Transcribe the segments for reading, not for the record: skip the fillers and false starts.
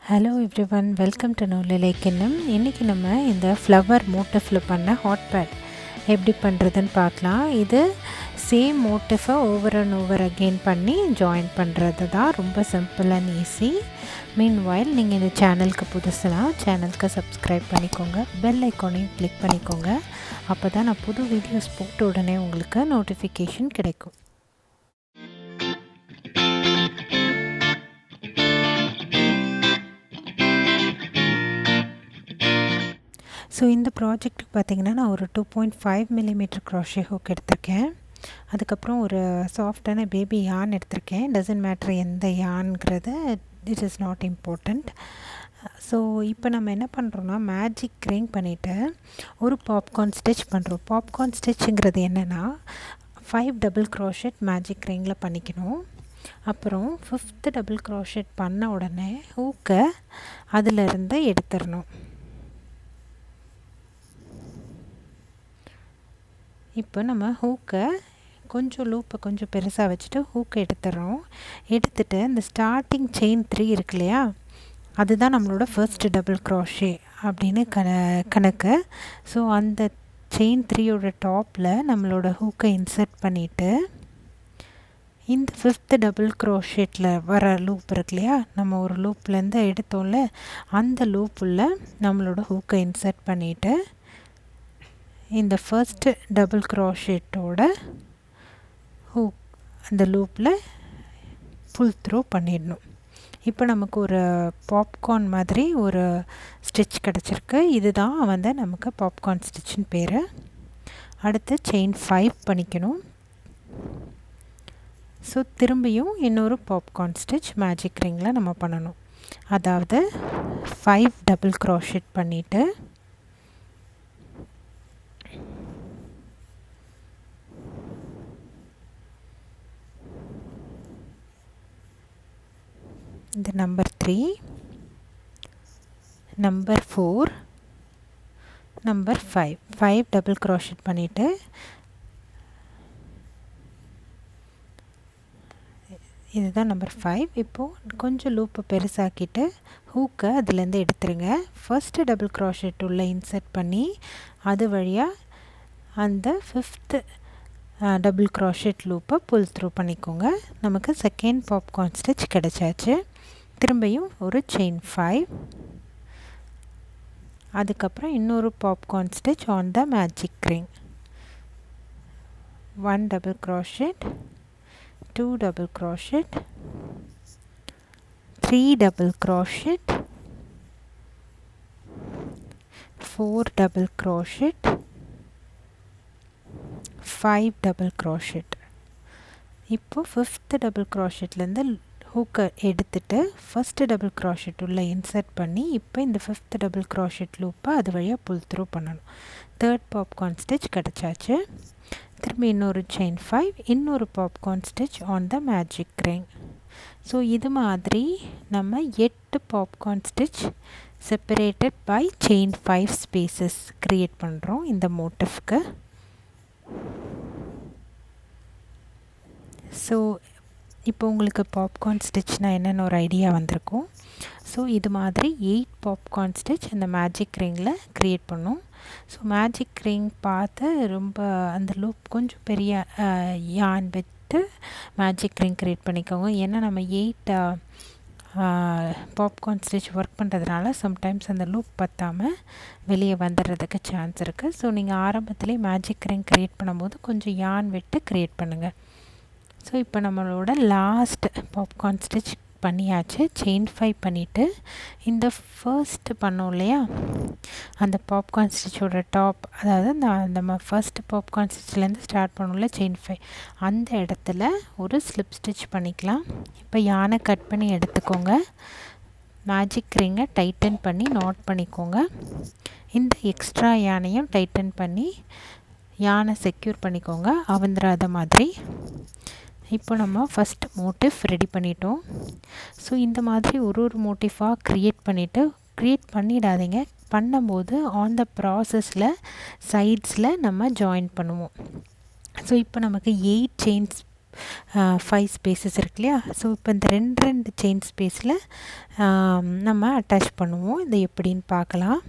Hello everyone, welcome to நூலிலைக்கின்னம். இன்றைக்கி நம்ம இந்த ஃப்ளவர் மோட்டிஃபில் பண்ண ஹாட் பேட் எப்படி பண்ணுறதுன்னு பார்க்கலாம். இது same modify over and over again பண்ணி ஜாயின் பண்ணுறது தான். ரொம்ப சிம்பிள் அண்ட் ஈஸி. மீன்வைல் நீங்கள் இந்த சேனலுக்கு புதுசுனா சேனலுக்கு சப்ஸ்கிரைப் பண்ணிக்கோங்க, பெல் ஐக்கானையும் கிளிக் பண்ணிக்கோங்க. அப்போ தான் நான் புது வீடியோஸ் போட்ட உடனே உங்களுக்கு நோட்டிஃபிகேஷன் கிடைக்கும். ஸோ இந்த ப்ராஜெக்ட்டுக்கு பார்த்திங்கன்னா நான் ஒரு 2.5 மில்லிமீட்டர் க்ரோஷே ஹூக் எடுத்திருக்கேன். அதுக்கப்புறம் ஒரு சாஃப்டான பேபி யான் எடுத்திருக்கேன். டசன்ட் மேட்ரு எந்த யான்ங்கிறது, it is not important. So இப்போ நம்ம என்ன பண்ணுறோன்னா, மேஜிக் ரிங் பண்ணிவிட்டு ஒரு பாப்கார்ன் ஸ்டிச் பண்ணுறோம். பாப்கார்ன் ஸ்டிச்சுங்கிறது என்னென்னா 5 டபுள் க்ரோஷெட் மேஜிக் ரிங்கில் பண்ணிக்கணும். அப்புறம் 5th டபுள் க்ரோஷெட் பண்ண உடனே ஹூக்கை அதிலிருந்து எடுத்துடணும். இப்போ நம்ம ஹூக்கை லூப்பை கொஞ்சம் பெருசாக வச்சுட்டு ஹூக்கை எடுத்துடுறோம். எடுத்துகிட்டு இந்த ஸ்டார்டிங் செயின் 3 இருக்கு இல்லையா, அதுதான் நம்மளோட ஃபர்ஸ்ட் டபுள் க்ரோஷே அப்படின்னு கணக்கு. ஸோ அந்த செயின் 3யோட டாப்பில் நம்மளோட ஹூக்கை இன்சர்ட் பண்ணிவிட்டு இந்த 5th டபுள் க்ரோஷேட்டில் வர லூப் இருக்கு இல்லையா, நம்ம ஒரு லூப்லேருந்து எடுத்தோம்ல, அந்த லூப்புள்ள நம்மளோட ஹூக்கை இன்சர்ட் பண்ணிவிட்டு இந்த ஃபர்ஸ்ட் டபுள் க்ரோஷேட்டோட ஹூக் அந்த லூப்பில் புல் த்ரூ பண்ணிடணும். இப்போ நமக்கு ஒரு பாப்கார்ன் மாதிரி ஒரு ஸ்டிச் கிடச்சிருக்கு. இதுதான் நமக்கு பாப்கார்ன் ஸ்டிச்சின்னு பேர். அடுத்து செயின் 5 பண்ணிக்கணும். ஸோ திரும்பியும் இன்னொரு பாப்கார்ன் ஸ்டிச் மேஜிக் ரிங்கில் நம்ம பண்ணணும். அதாவது 5 டபுள் க்ரோஷேட் பண்ணிவிட்டு இந்த number 3, number 4, number 5 double crochet பண்ணிவிட்டு இதுதான் நம்பர் 5. இப்போது கொஞ்சம் லூப்பை பெருசாக்கிட்டு ஹூக்கை அதுலேருந்து எடுத்துருங்க. ஃபர்ஸ்ட்டு டபுள் க்ரோஷெட் உள்ள இன்சர்ட் பண்ணி அது வழியாக அந்த 5th டபுள் க்ரோஷெட் லூப்பை புல் த்ரூ பண்ணிக்கோங்க. நமக்கு செகண்ட் பாப்கார்ன் ஸ்டிச் கிடச்சாச்சு. திரும்பியும் ஒரு செயின் 5, அதுக்கப்புறம் இன்னொரு popcorn stitch on the magic ring. 1 double crochet, 2 double crochet, 3 double crochet, 4 double crochet, 5 double crochet. இப்போது 5th டபுள் க்ரோஷெட்லேருந்து ஹூக்கை எடுத்துட்டு ஃபஸ்ட்டு டபுள் க்ரோஷெட் உள்ள இன்சர்ட் பண்ணி இப்போ இந்த 5th டபுள் க்ரோஷெட் லூப்பை அது வழியாக புல் த்ரூ பண்ணணும். தேர்ட் பாப்கார்ன் ஸ்டிச் கிடச்சாச்சு. திரும்பி இன்னொரு செயின் 5, இன்னொரு popcorn stitch on the magic ring. So இது மாதிரி நம்ம 8 popcorn stitch separated by chain 5 spaces create பண்ணுறோம் இந்த மோட்டிஃப்க்கு. ஸோ இப்போ உங்களுக்கு பாப்கார்ன் ஸ்டிச்னால் என்னென்ன ஒரு ஐடியா வந்திருக்கும். ஸோ இது மாதிரி 8 பாப்கார்ன் ஸ்டிச் இந்த மேஜிக் ரிங்கில் க்ரியேட் பண்ணோம். ஸோ மேஜிக் ரிங் பார்த்து ரொம்ப அந்த லூப் கொஞ்சம் பெரிய யான் விட்டு மேஜிக் ரிங் க்ரியேட் பண்ணிக்கோங்க. ஏன்னா நம்ம 8 பாப்கார்ன் ஸ்டிச் ஒர்க் பண்ணுறதுனால சம்டைம்ஸ் அந்த லூப் பற்றாமல் வெளியே வந்துடுறதுக்கு சான்ஸ் இருக்குது. ஸோ நீங்கள் ஆரம்பத்திலே மேஜிக் ரிங் க்ரியேட் பண்ணும்போது கொஞ்சம் யான் விட்டு க்ரியேட் பண்ணுங்கள். ஸோ இப்போ நம்மளோட லாஸ்ட் பாப்கார்ன் ஸ்டிச் பண்ணியாச்சு. செயின் 5 பண்ணிவிட்டு இந்த ஃபர்ஸ்ட் பண்ணோம் இல்லையா, அந்த பாப்கார்ன் ஸ்டிச்சோட டாப், அதாவது நம்ம ஃபர்ஸ்ட் பாப்கார்ன் ஸ்டிச்லேருந்து ஸ்டார்ட் பண்ணோம்ல செயின் 5, அந்த இடத்துல ஒரு ஸ்லிப் ஸ்டிச் பண்ணிக்கலாம். இப்போ யானை கட் பண்ணி எடுத்துக்கோங்க. மேஜிக் ரிங்கை டைட்டன் பண்ணி நாட் பண்ணிக்கோங்க. இந்த எக்ஸ்ட்ரா யானையும் டைட்டன் பண்ணி யானை செக்யூர் பண்ணிக்கோங்க, அவந்துராத மாதிரி. இப்போ நம்ம ஃபஸ்ட் மோட்டிஃப் ரெடி பண்ணிட்டோம். ஸோ இந்த மாதிரி ஒரு மோட்டிஃபாக க்ரியேட் பண்ணிடாதீங்க. பண்ணும்போது ஆன் த ப்ராசஸில் சைட்ஸில் நம்ம ஜாயின் பண்ணுவோம். ஸோ இப்போ நமக்கு 8 செயின்ஸ் 5 ஸ்பேசஸ் இருக்கு இல்லையா? ஸோ இப்போ இந்த ரெண்டு செயின் ஸ்பேஸில் நம்ம அட்டாச் பண்ணுவோம். இது எப்படின்னு பார்க்கலாம்.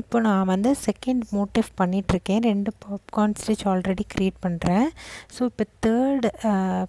இப்போ நான் வந்து செகண்ட் மோட்டிவ் பண்ணிகிட்ருக்கேன். 2 பாப்கார்ன் ஸ்டிச் ஆல்ரெடி க்ரியேட் பண்ணுறேன். ஸோ இப்போ தேர்ட்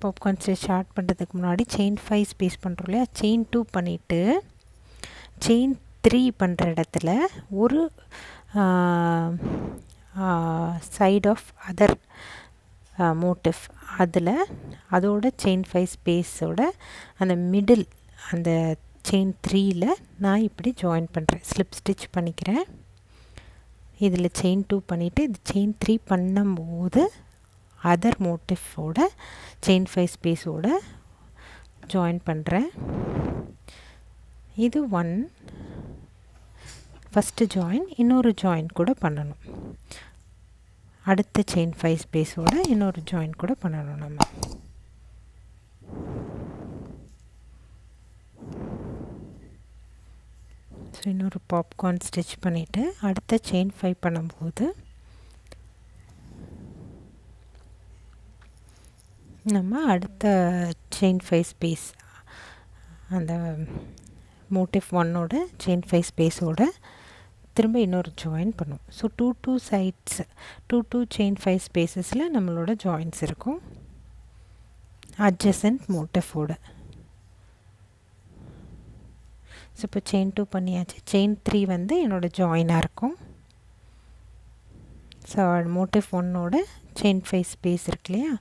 பாப்கார்ன் ஸ்டிச் ஸ்டார்ட் பண்ணுறதுக்கு முன்னாடி செயின் 5 ஸ்பேஸ் பண்ணுறோம் இல்லையா? செயின் 2 பண்ணிவிட்டு செயின் 3 பண்ணுற இடத்துல ஒரு சைட் ஆஃப் அதர் மோட்டிவ் அதோட செயின் 5 ஸ்பேஸோட அந்த மிடில் அந்த செயின் 3ல் நான் இப்படி ஜாயின் பண்ணுறேன். ஸ்லிப் ஸ்டிச் பண்ணிக்கிறேன். இதில் செயின் 2 பண்ணிவிட்டு இது செயின் 3 பண்ணும்போது அதர் மோட்டிஃபோட செயின் 5 ஸ்பேஸோட ஜாயின் பண்ணுறேன். இது ஃபஸ்ட்டு ஜாயின். இன்னொரு ஜாயின் கூட பண்ணணும். அடுத்த செயின் 5 ஸ்பேஸோட இன்னொரு ஜாயின் கூட பண்ணணும் நம்ம. ஸோ இன்னொரு பாப்கார்ன் ஸ்டிச் பண்ணிவிட்டு அடுத்த செயின் 5 பண்ணும்போது நம்ம அடுத்த செயின் 5 ஸ்பேஸ் அந்த மோட்டிவ் 1ஓட செயின் 5 ஸ்பேஸோட திரும்ப இன்னொரு ஜாயின் பண்ணுவோம். ஸோ 2 சைட்ஸ் 2 செயின் 5 ஸ்பேஸஸில் நம்மளோட ஜாயின்ஸ் இருக்கும் அட்ஜசன்ட் மோட்டிஃபோட. ஸோ இப்போ செயின் 2 பண்ணியாச்சு. செயின் 3 வந்து என்னோடய ஜாயினாக இருக்கும். ஸோ மோட்டிவ் 1ஓட செயின் 5 ஸ்பேஸ் இருக்கு இல்லையா?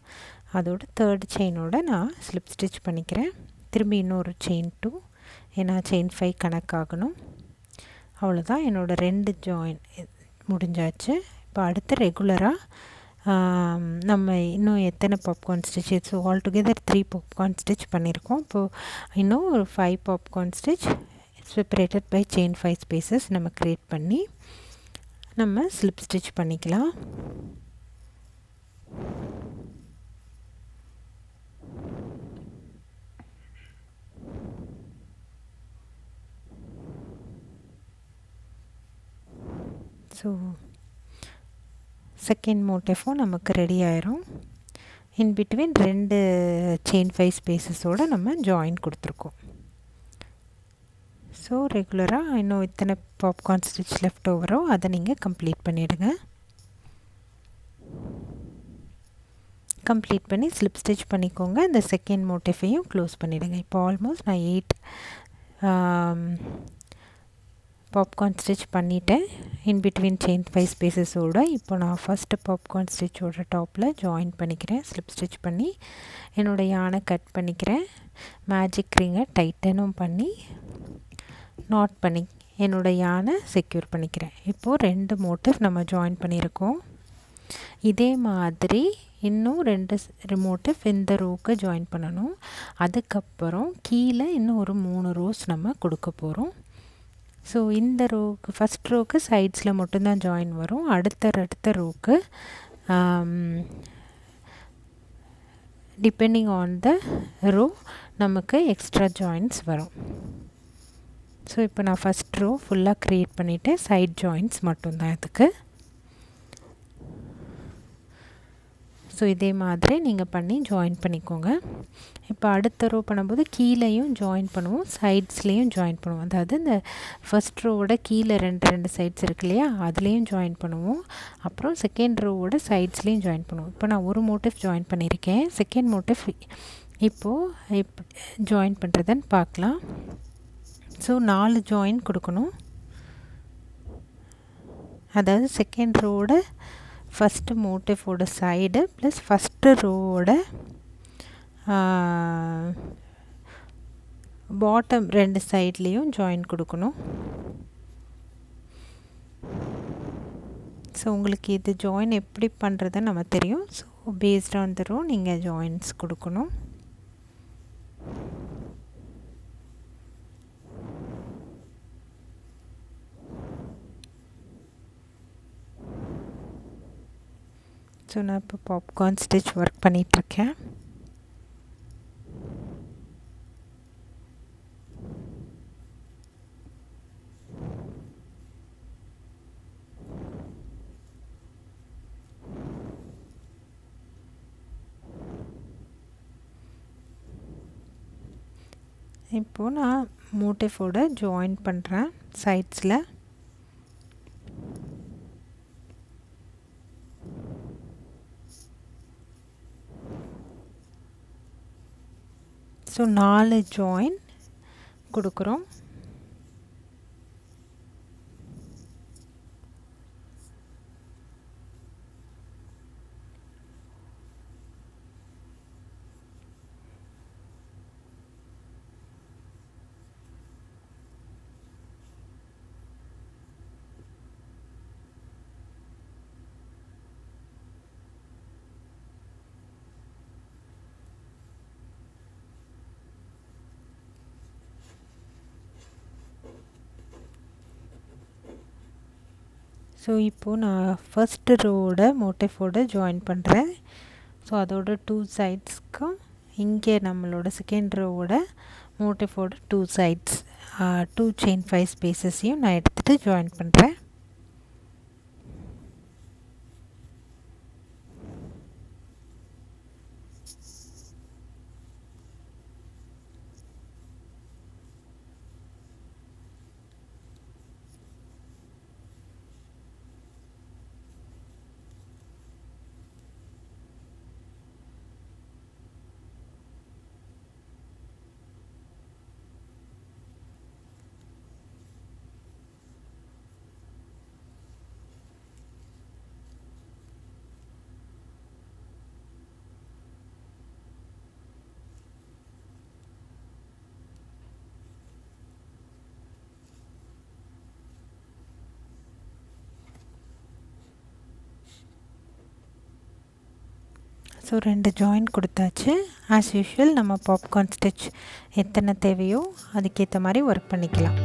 அதோட தேர்ட் செயினோட நான் ஸ்லிப் ஸ்டிச் பண்ணிக்கிறேன். திரும்பி இன்னொரு செயின் 2, ஏன்னா செயின் 5 கணக்காகணும். அவ்வளோதான், என்னோடய 2 ஜாயின் முடிஞ்சாச்சு. இப்போ அடுத்து ரெகுலராக நம்ம இன்னும் எத்தனை popcorn stitch, so all together 3 popcorn stitch பண்ணியிருக்கோம். இப்போது இன்னும் ஒரு 5 popcorn stitch separated by chain 5 spaces நம்ம க்ரியேட் பண்ணி நம்ம ஸ்லிப் ஸ்டிச் பண்ணிக்கலாம். ஸோ செகண்ட் மோட்டிஃபும் நமக்கு ரெடி ஆயிரும். இன் பிட்வீன் 2 செயின் 5 ஸ்பேசஸோடு நம்ம ஜாயின் கொடுத்துருக்கோம். ஸோ ரெகுலராக இன்னும் இத்தனை பாப்கார்ன் ஸ்டிச் லெஃப்ட் ஓவரோ அதை நீங்கள் கம்ப்ளீட் பண்ணிவிடுங்க. கம்ப்ளீட் பண்ணி ஸ்லிப் ஸ்டிச் பண்ணிக்கோங்க. இந்த செகண்ட் மோட்டிஃபையும் க்ளோஸ் பண்ணிவிடுங்க. இப்போ ஆல்மோஸ்ட் நான் 8 பாப்கார்ன் ஸ்டிச் பண்ணிவிட்டேன் இன் பிட்வீன் செயின் 5 ஸ்பேசஸோடு. இப்போ நான் ஃபஸ்ட்டு பாப்கார்ன் ஸ்டிச்சோட டாப்பில் ஜாயின் பண்ணிக்கிறேன். ஸ்லிப் ஸ்டிச் பண்ணி என்னோடய யானை கட் பண்ணிக்கிறேன். மேஜிக் ரிங்கை டைட்டனும் பண்ணி நாட் பண்ணி என்னோடய யானை செக்யூர் பண்ணிக்கிறேன். இப்போது 2 மோட்டிவ் நம்ம ஜாயின் பண்ணியிருக்கோம். இதே மாதிரி இன்னும் 2 மோட்டிவ் இந்த ரோவுக்கு ஜாயின் பண்ணணும். அதுக்கப்புறம் கீழே இன்னும் ஒரு 3 ரோஸ் நம்ம கொடுக்க போகிறோம். ஸோ இந்த ரோவுக்கு ஃபஸ்ட் ரோவுக்கு சைட்ஸில் மட்டும்தான் ஜாயின் வரும். அடுத்த ரோவுக்கு டிபெண்டிங் ஆன் த ரோ நமக்கு எக்ஸ்ட்ரா ஜாயின்ஸ் வரும். ஸோ இப்போ நான் ஃபஸ்ட் ரோ ஃபுல்லாக க்ரியேட் பண்ணிவிட்டு சைட் ஜாயின்ஸ் மட்டும்தான் இதுக்கு. ஸோ இதே மாதிரி நீங்கள் பண்ணி ஜாயின் பண்ணிக்கோங்க. இப்போ அடுத்த ரோ பண்ணும்போது கீழேயும் ஜாயின் பண்ணுவோம், சைட்ஸ்லேயும் ஜாயின் பண்ணுவோம். அதாவது இந்த ஃபஸ்ட் ரோவோட கீழே 2 சைட்ஸ் இருக்கு இல்லையா, அதுலேயும் ஜாயின் பண்ணுவோம். அப்புறம் செகண்ட் ரோவோட சைட்ஸ்லேயும் ஜாயின் பண்ணுவோம். இப்போ நான் ஒரு மோட்டிவ் ஜாயின் பண்ணியிருக்கேன். செகண்ட் மோட்டிவ் இப்போது ஜாயின் பண்ணுறதுன்னு பார்க்கலாம். ஸோ 4 ஜாயின் கொடுக்கணும். அதாவது செகண்ட் ரோவோட ஃபஸ்ட்டு மோட்டிஃபோட சைடு ப்ளஸ் ஃபஸ்ட்டு ரோவோட பாட்டம் 2 சைட்லேயும் ஜாயின் கொடுக்கணும். ஸோ உங்களுக்கு இது ஜாயின் எப்படி பண்ணுறதுன்னு நம்ம தெரியும். So based on the row நீங்கள் ஜாயின்ஸ் கொடுக்கணும். ஸோ நான் இப்போ பாப்கார்ன் ஸ்டிச் ஒர்க் பண்ணிகிட்ருக்கேன். இப்போது நான் மோட்டிஃபோட ஜாயின் பண்ணுறேன் சைட்ஸில். ஸோ 4 ஜாயின் கொடுக்குறோம். ஸோ இப்போது நான் ஃபஸ்ட்டு ரோவோட மோட்டிஃபோட ஜாயின் பண்ணுறேன். ஸோ அதோட 2 சைட்ஸ்க்கும் இங்கே நம்மளோட செகண்ட் ரோவோட மோட்டிஃபோட 2 சைட்ஸ் 2 செயின் 5 ஸ்பேசஸையும் நான் எடுத்துகிட்டு ஜாயின் பண்ணுறேன். ஸோ 2 ஜாயின் கொடுத்தாச்சு. ஆஸ் யூஷுவல் நம்ம பாப்கார்ன் ஸ்டிச் எத்தனை தேவையோ அதுக்கேற்ற மாதிரி ஒர்க் பண்ணிக்கலாம்.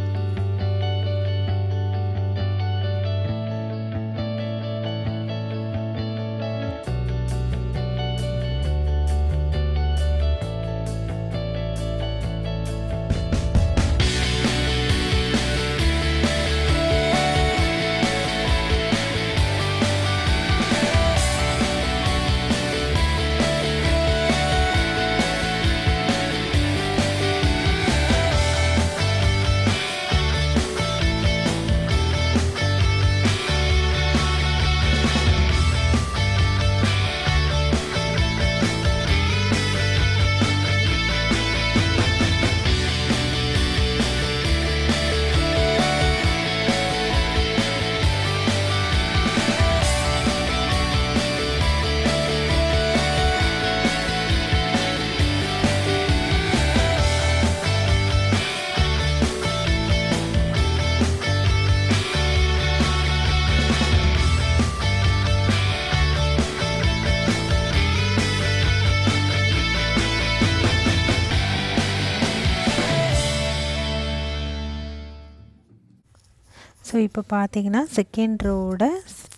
ஸோ இப்போ பார்த்தீங்கன்னா செகண்ட் ரோவோட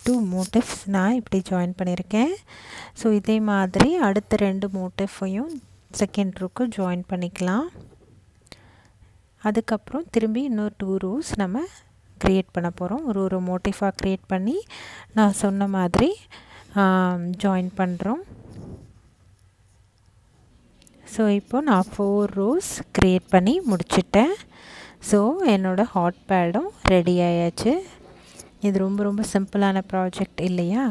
2 மோட்டிவ்ஸ் நான் இப்படி ஜாயின் பண்ணியிருக்கேன். ஸோ இதே மாதிரி அடுத்த 2 மோட்டிஃபையும் செகண்ட் ரோக்கு ஜாயின் பண்ணிக்கலாம். அதுக்கப்புறம் திரும்பி இன்னொரு 2 ரோஸ் நம்ம க்ரியேட் பண்ண போகிறோம். ஒரு மோட்டிஃபாக க்ரியேட் பண்ணி நான் சொன்ன மாதிரி ஜாயின் பண்ணுறோம். ஸோ இப்போது நான் 4 ரோஸ் க்ரியேட் பண்ணி முடிச்சிட்டேன். ஸோ என்னோடய ஹாட் பேடும் ரெடி ஆயாச்சு. இது ரொம்ப சிம்பிளான ப்ராஜெக்ட் இல்லையா?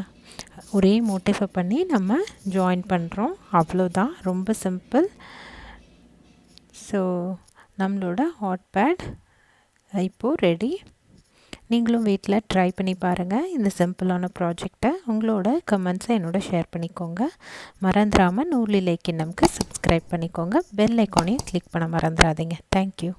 ஒரே மோட்டிஃபை பண்ணி நம்ம ஜாயின் பண்ணுறோம், அவ்வளோதான், ரொம்ப சிம்பிள். ஸோ நம்மளோட ஹாட் பேட் இப்போது ரெடி. நீங்களும் வீட்டில் ட்ரை பண்ணி பாருங்கள் இந்த சிம்பிளான ப்ராஜெக்டை. உங்களோட கமெண்ட்ஸை என்னோட ஷேர் பண்ணிக்கோங்க. மறந்துடாமல் நூலிலை கிண்ணம்க்கு சப்ஸ்கிரைப் பண்ணிக்கோங்க. பெல் ஐக்கானையும் கிளிக் பண்ண மறந்துடாதீங்க. தேங்க்யூ.